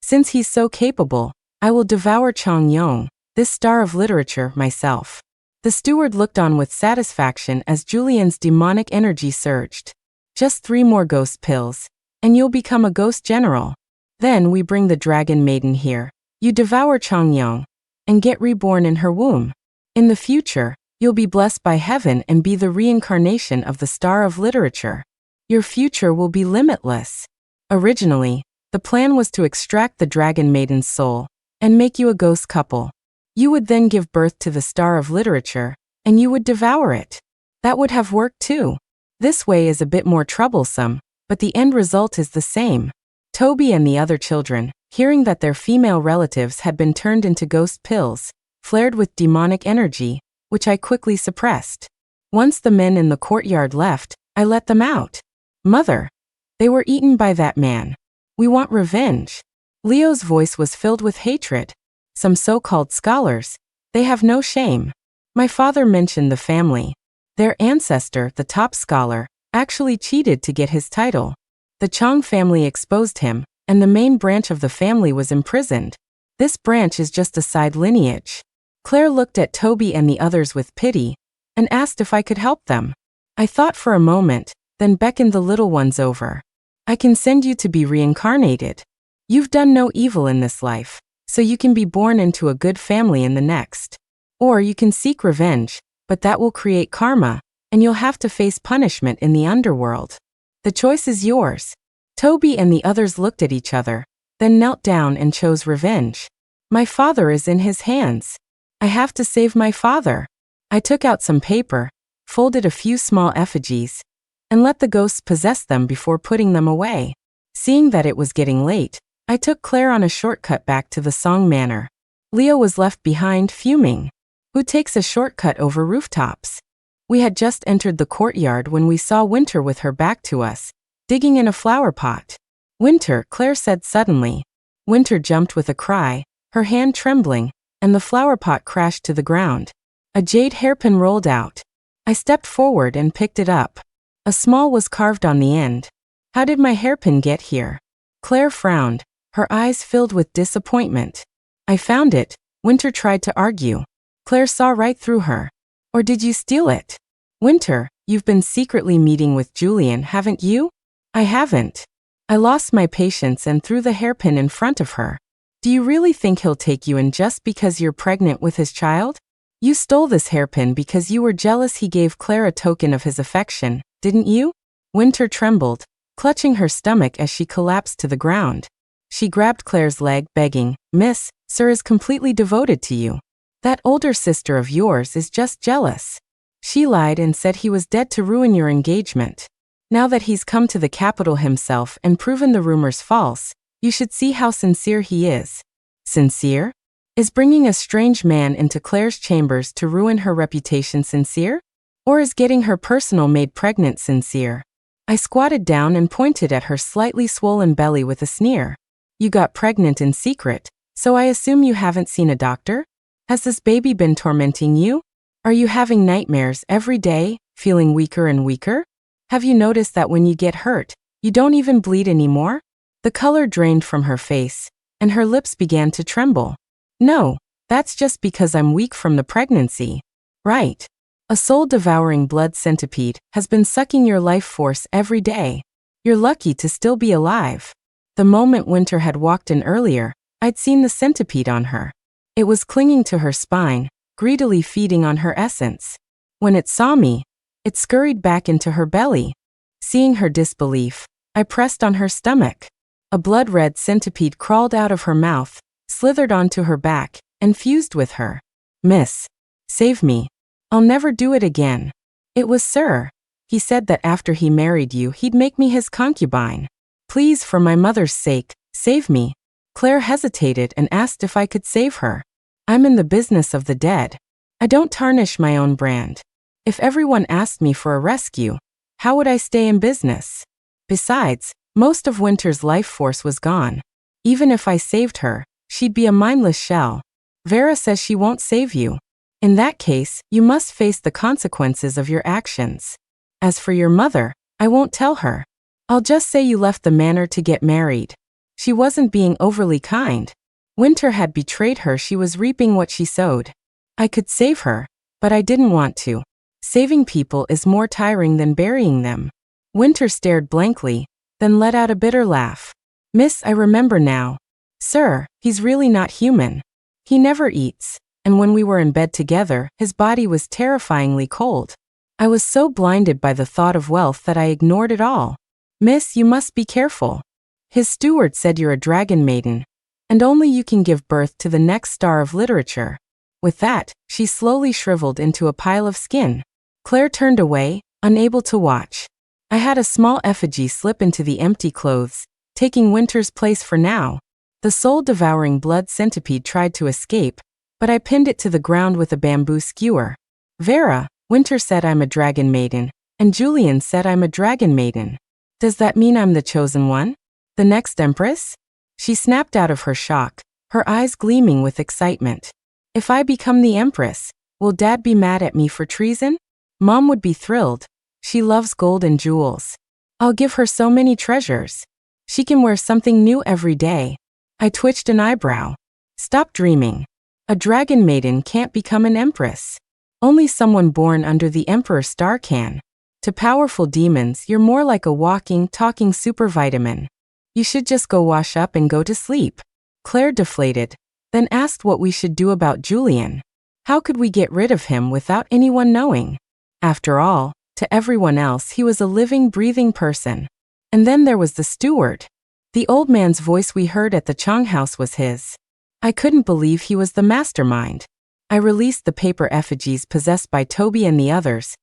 Since he's so capable, I will devour Chang Yong, this star of literature, myself. The steward looked on with satisfaction as Julian's demonic energy surged. Just 3 more ghost pills, and you'll become a ghost general. Then we bring the dragon maiden here. You devour Chang Yong, and get reborn in her womb. In the future, you'll be blessed by heaven and be the reincarnation of the star of literature. Your future will be limitless. Originally, the plan was to extract the dragon maiden's soul and make you a ghost couple. You would then give birth to the star of literature, and you would devour it. That would have worked too. This way is a bit more troublesome, but the end result is the same. Toby and the other children, hearing that their female relatives had been turned into ghost pills, flared with demonic energy, which I quickly suppressed. Once the men in the courtyard left, I let them out. Mother, they were eaten by that man. We want revenge. Leo's voice was filled with hatred. Some so-called scholars, they have no shame. My father mentioned the family. Their ancestor, the top scholar, actually cheated to get his title. The Chang family exposed him, and the main branch of the family was imprisoned. This branch is just a side lineage. Claire looked at Toby and the others with pity, and asked if I could help them. I thought for a moment, then beckoned the little ones over. I can send you to be reincarnated. You've done no evil in this life, so you can be born into a good family in the next. Or you can seek revenge, but that will create karma, and you'll have to face punishment in the underworld. The choice is yours. Toby and the others looked at each other, then knelt down and chose revenge. My father is in his hands. I have to save my father. I took out some paper, folded a few small effigies, and let the ghosts possess them before putting them away. Seeing that it was getting late, I took Claire on a shortcut back to the Song Manor. Leo was left behind, fuming. Who takes a shortcut over rooftops? We had just entered the courtyard when we saw Winter with her back to us, digging in a flower pot. Winter, Claire said suddenly. Winter jumped with a cry, her hand trembling, and the flower pot crashed to the ground. A jade hairpin rolled out. I stepped forward and picked it up. A small was carved on the end. How did my hairpin get here? Claire frowned, her eyes filled with disappointment. I found it, Winter tried to argue. Claire saw right through her. Or did you steal it? Winter, you've been secretly meeting with Julian, haven't you? I haven't. I lost my patience and threw the hairpin in front of her. Do you really think he'll take you in just because you're pregnant with his child? You stole this hairpin because you were jealous he gave Claire a token of his affection, didn't you? Winter trembled, clutching her stomach as she collapsed to the ground. She grabbed Claire's leg, begging, Miss, Sir is completely devoted to you. That older sister of yours is just jealous. She lied and said he was dead to ruin your engagement. Now that he's come to the capital himself and proven the rumors false, you should see how sincere he is. Sincere? Is bringing a strange man into Claire's chambers to ruin her reputation sincere? Or is getting her personal maid pregnant sincere? I squatted down and pointed at her slightly swollen belly with a sneer. You got pregnant in secret, so I assume you haven't seen a doctor? Has this baby been tormenting you? Are you having nightmares every day, feeling weaker and weaker? Have you noticed that when you get hurt, you don't even bleed anymore? The color drained from her face, and her lips began to tremble. No, that's just because I'm weak from the pregnancy. Right. A soul-devouring blood centipede has been sucking your life force every day. You're lucky to still be alive. The moment Winter had walked in earlier, I'd seen the centipede on her. It was clinging to her spine, greedily feeding on her essence. When it saw me, it scurried back into her belly. Seeing her disbelief, I pressed on her stomach. A blood-red centipede crawled out of her mouth, slithered onto her back, and fused with her. Miss, save me. I'll never do it again. It was Sir. He said that after he married you, he'd make me his concubine. Please, for my mother's sake, save me. Claire hesitated and asked if I could save her. I'm in the business of the dead. I don't tarnish my own brand. If everyone asked me for a rescue, how would I stay in business? Besides, most of Winter's life force was gone. Even if I saved her, she'd be a mindless shell. Vera says she won't save you. In that case, you must face the consequences of your actions. As for your mother, I won't tell her. I'll just say you left the manor to get married. She wasn't being overly kind. Winter had betrayed her. She was reaping what she sowed. I could save her, but I didn't want to. Saving people is more tiring than burying them. Winter stared blankly, then let out a bitter laugh. Miss, I remember now. Sir, he's really not human. He never eats, and when we were in bed together, his body was terrifyingly cold. I was so blinded by the thought of wealth that I ignored it all. Miss, you must be careful. His steward said you're a dragon maiden, and only you can give birth to the next star of literature. With that, she slowly shriveled into a pile of skin. Claire turned away, unable to watch. I had a small effigy slip into the empty clothes, taking Winter's place for now. The soul-devouring blood centipede tried to escape, but I pinned it to the ground with a bamboo skewer. Vera, Winter said I'm a dragon maiden, and Julian said I'm a dragon maiden. Does that mean I'm the chosen one? The next empress? She snapped out of her shock, her eyes gleaming with excitement. If I become the empress, will Dad be mad at me for treason? Mom would be thrilled. She loves gold and jewels. I'll give her so many treasures. She can wear something new every day. I twitched an eyebrow. Stop dreaming. A dragon maiden can't become an empress. Only someone born under the emperor's star can. To powerful demons, you're more like a walking, talking supervitamin. You should just go wash up and go to sleep. Claire deflated, then asked what we should do about Julian. How could we get rid of him without anyone knowing? After all, to everyone else he was a living, breathing person. And then there was the steward. The old man's voice we heard at the Chong house was his. I couldn't believe he was the mastermind. I released the paper effigies possessed by Toby and the others,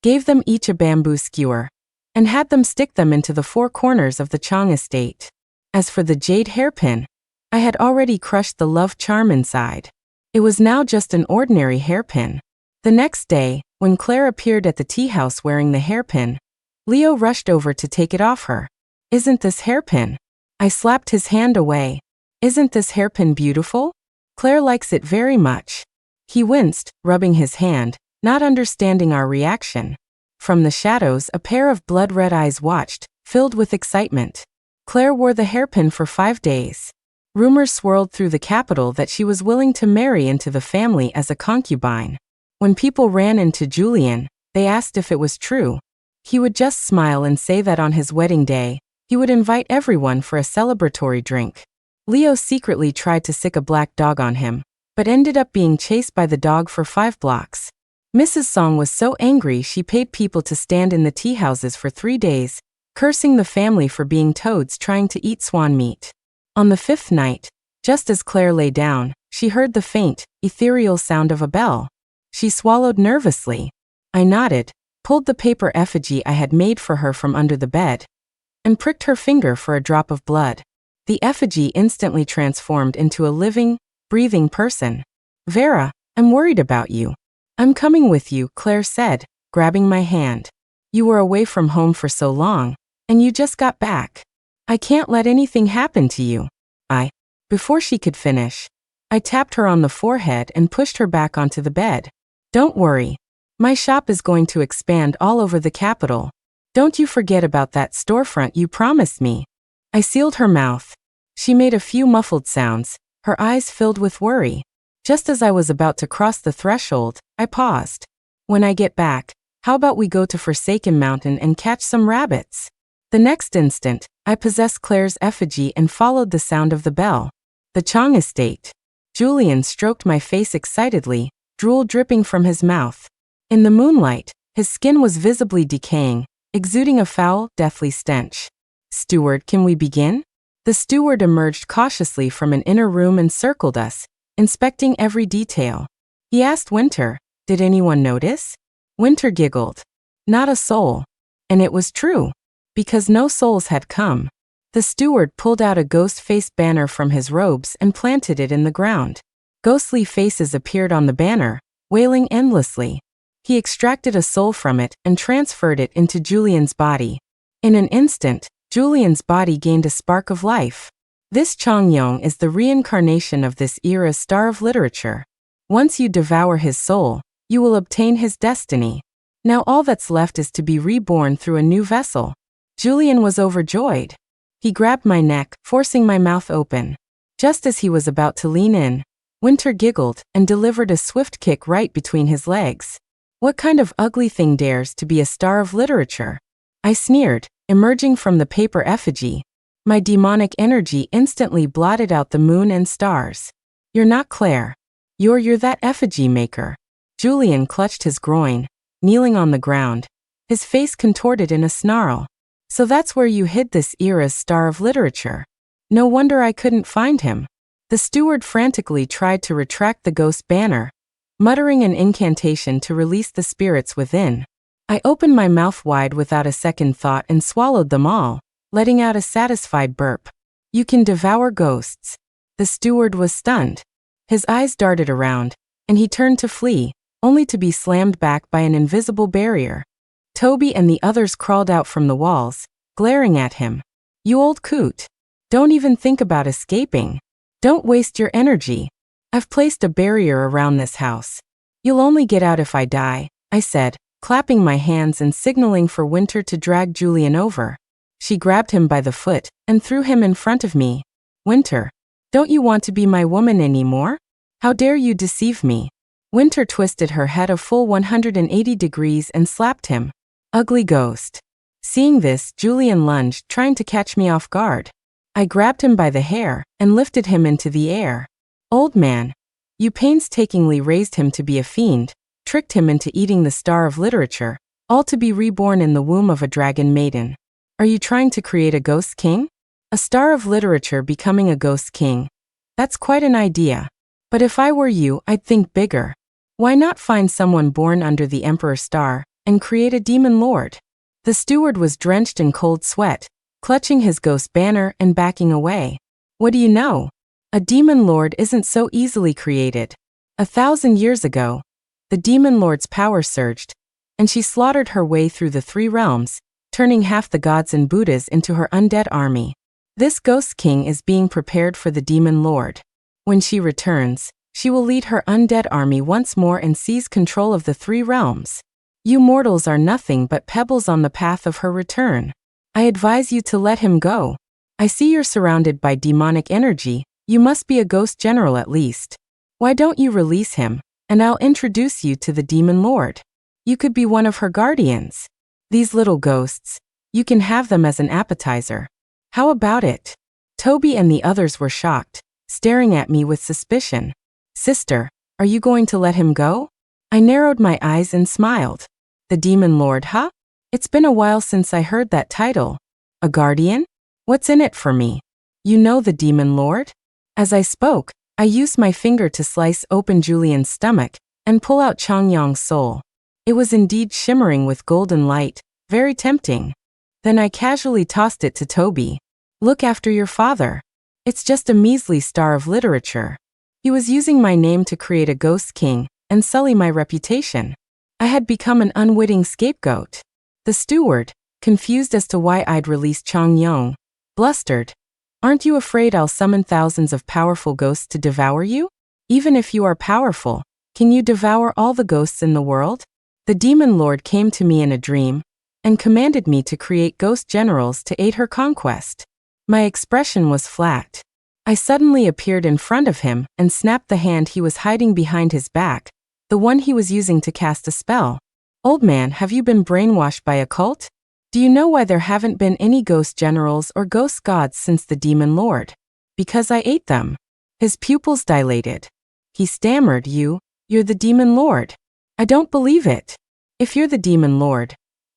gave them each a bamboo skewer, and had them stick them into the four corners of the Chong estate. As for the jade hairpin, I had already crushed the love charm inside. It was now just an ordinary hairpin. The next day, when Claire appeared at the tea house wearing the hairpin, Leo rushed over to take it off her. Isn't this hairpin? I slapped his hand away. Isn't this hairpin beautiful? Claire likes it very much. He winced, rubbing his hand, not understanding our reaction. From the shadows, a pair of blood-red eyes watched, filled with excitement. Claire wore the hairpin for 5 days. Rumors swirled through the capital that she was willing to marry into the family as a concubine. When people ran into Julian, they asked if it was true. He would just smile and say that on his wedding day, he would invite everyone for a celebratory drink. Leo secretly tried to sick a black dog on him, but ended up being chased by the dog for 5 blocks. Mrs. Song was so angry she paid people to stand in the tea houses for 3 days, cursing the family for being toads trying to eat swan meat. On the 5th night, just as Claire lay down, she heard the faint, ethereal sound of a bell. She swallowed nervously. I nodded, pulled the paper effigy I had made for her from under the bed, and pricked her finger for a drop of blood. The effigy instantly transformed into a living, breathing person. Vera, I'm worried about you. I'm coming with you, Claire said, grabbing my hand. You were away from home for so long, and you just got back. I can't let anything happen to you. Before she could finish, I tapped her on the forehead and pushed her back onto the bed. Don't worry. My shop is going to expand all over the capital. Don't you forget about that storefront you promised me. I sealed her mouth. She made a few muffled sounds, her eyes filled with worry. Just as I was about to cross the threshold, I paused. When I get back, how about we go to Forsaken Mountain and catch some rabbits? The next instant, I possessed Claire's effigy and followed the sound of the bell. The Chong estate. Julian stroked my face excitedly, drool dripping from his mouth. In the moonlight, his skin was visibly decaying, exuding a foul, deathly stench. Steward, can we begin? The steward emerged cautiously from an inner room and circled us, inspecting every detail. He asked Winter, did anyone notice? Winter giggled. Not a soul. And it was true, because no souls had come. The steward pulled out a ghost-faced banner from his robes and planted it in the ground. Ghostly faces appeared on the banner, wailing endlessly. He extracted a soul from it and transferred it into Julian's body. In an instant, Julian's body gained a spark of life. This Changyong is the reincarnation of this era's star of literature. Once you devour his soul, you will obtain his destiny. Now all that's left is to be reborn through a new vessel. Julian was overjoyed. He grabbed my neck, forcing my mouth open. Just as he was about to lean in, Winter giggled and delivered a swift kick right between his legs. What kind of ugly thing dares to be a star of literature? I sneered, emerging from the paper effigy. My demonic energy instantly blotted out the moon and stars. You're not Claire. You're that effigy maker. Julian clutched his groin, kneeling on the ground, his face contorted in a snarl. So that's where you hid this era's star of literature. No wonder I couldn't find him. The steward frantically tried to retract the ghost banner, muttering an incantation to release the spirits within. I opened my mouth wide without a second thought and swallowed them all, letting out a satisfied burp. You can devour ghosts. The steward was stunned. His eyes darted around, and he turned to flee, only to be slammed back by an invisible barrier. Toby and the others crawled out from the walls, glaring at him. You old coot. Don't even think about escaping. Don't waste your energy. I've placed a barrier around this house. You'll only get out if I die, I said, clapping my hands and signaling for Winter to drag Julian over. She grabbed him by the foot and threw him in front of me. Winter, don't you want to be my woman anymore? How dare you deceive me? Winter twisted her head a full 180 degrees and slapped him. Ugly ghost. Seeing this, Julian lunged, trying to catch me off guard. I grabbed him by the hair and lifted him into the air. Old man, you painstakingly raised him to be a fiend, tricked him into eating the star of literature, all to be reborn in the womb of a dragon maiden. Are you trying to create a ghost king? A star of literature becoming a ghost king. That's quite an idea. But if I were you, I'd think bigger. Why not find someone born under the Emperor's star and create a demon lord? The steward was drenched in cold sweat, clutching his ghost banner and backing away. What do you know? A demon lord isn't so easily created. 1,000 years ago, the demon lord's power surged, and she slaughtered her way through the 3 realms, turning half the gods and Buddhas into her undead army. This ghost king is being prepared for the demon lord. When she returns, she will lead her undead army once more and seize control of the 3 realms. You mortals are nothing but pebbles on the path of her return. I advise you to let him go. I see you're surrounded by demonic energy. You must be a ghost general at least. Why don't you release him, and I'll introduce you to the demon lord. You could be one of her guardians. These little ghosts, you can have them as an appetizer. How about it? Toby and the others were shocked, staring at me with suspicion. Sister, are you going to let him go? I narrowed my eyes and smiled. The demon lord, huh? It's been a while since I heard that title. A guardian? What's in it for me? You know the demon lord? As I spoke, I used my finger to slice open Julian's stomach and pull out Changyong's soul. It was indeed shimmering with golden light, very tempting. Then I casually tossed it to Toby. Look after your father. It's just a measly star of literature. He was using my name to create a ghost king and sully my reputation. I had become an unwitting scapegoat. The steward, confused as to why I'd released Changyong, blustered. Aren't you afraid I'll summon thousands of powerful ghosts to devour you? Even if you are powerful, can you devour all the ghosts in the world? The demon lord came to me in a dream and commanded me to create ghost generals to aid her conquest. My expression was flat. I suddenly appeared in front of him and snapped the hand he was hiding behind his back, the one he was using to cast a spell. Old man, have you been brainwashed by a cult? Do you know why there haven't been any ghost generals or ghost gods since the demon lord? Because I ate them. His pupils dilated. He stammered, You're the demon lord. I don't believe it. If you're the demon lord,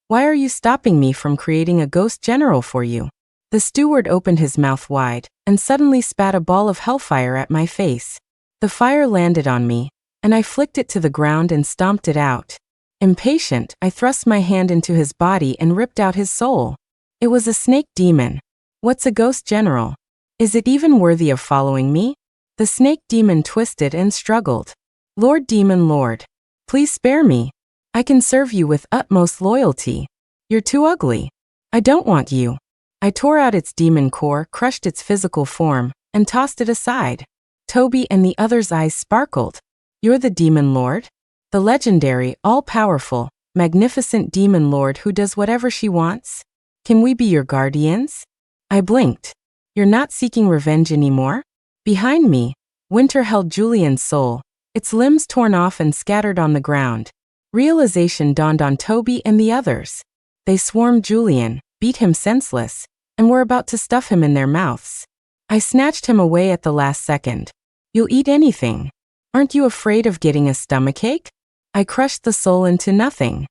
why are you stopping me from creating a ghost general for you? The steward opened his mouth wide and suddenly spat a ball of hellfire at my face. The fire landed on me, and I flicked it to the ground and stomped it out. Impatient, I thrust my hand into his body and ripped out his soul. It was a snake demon. What's a ghost general? Is it even worthy of following me? The snake demon twisted and struggled. Lord demon lord, please spare me. I can serve you with utmost loyalty. You're too ugly. I don't want you. I tore out its demon core, crushed its physical form, and tossed it aside. Toby and the other's eyes sparkled. You're the demon lord? The legendary, all-powerful, magnificent demon lord who does whatever she wants? Can we be your guardians? I blinked. You're not seeking revenge anymore? Behind me, Winter held Julian's soul, its limbs torn off and scattered on the ground. Realization dawned on Toby and the others. They swarmed Julian, beat him senseless, and were about to stuff him in their mouths. I snatched him away at the last second. You'll eat anything. Aren't you afraid of getting a stomachache? I crushed the soul into nothing.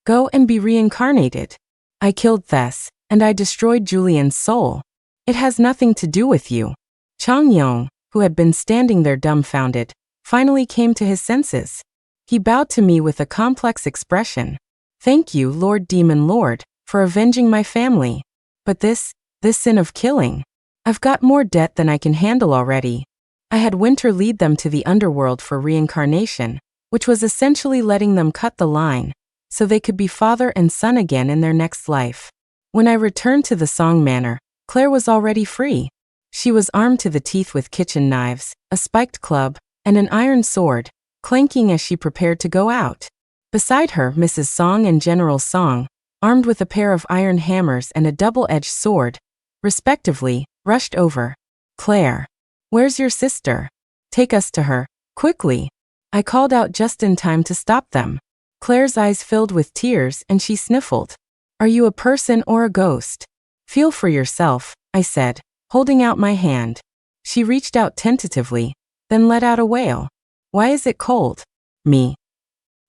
Go and be reincarnated. I killed Thess, and I destroyed Julian's soul. It has nothing to do with you. Chang Yong, who had been standing there dumbfounded, finally came to his senses. He bowed to me with a complex expression. Thank you, Lord Demon Lord, for avenging my family. But this sin of killing. I've got more debt than I can handle already. I had Winter lead them to the underworld for reincarnation, which was essentially letting them cut the line, so they could be father and son again in their next life. When I returned to the Song Manor, Claire was already free. She was armed to the teeth with kitchen knives, a spiked club, and an iron sword, clanking as she prepared to go out. Beside her, Mrs. Song and General Song, armed with a pair of iron hammers and a double-edged sword, respectively, rushed over. Claire, where's your sister? Take us to her, quickly. I called out just in time to stop them. Claire's eyes filled with tears and she sniffled. Are you a person or a ghost? Feel for yourself, I said, holding out my hand. She reached out tentatively, then let out a wail. Why is it cold? Me.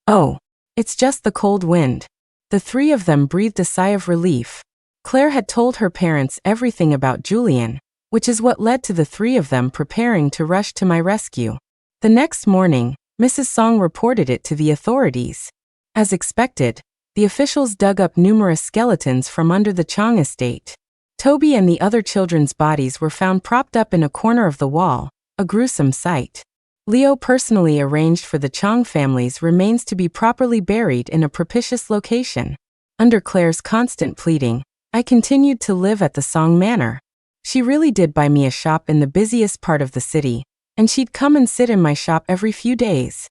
Oh, it's just the cold wind. The three of them breathed a sigh of relief. Claire had told her parents everything about Julian, which is what led to the three of them preparing to rush to my rescue. The next morning, Mrs. Song reported it to the authorities. As expected, the officials dug up numerous skeletons from under the Chong estate. Toby and the other children's bodies were found propped up in a corner of the wall, a gruesome sight. Leo personally arranged for the Chong family's remains to be properly buried in a propitious location. Under Claire's constant pleading, I continued to live at the Song Manor. She really did buy me a shop in the busiest part of the city, and she'd come and sit in my shop every few days.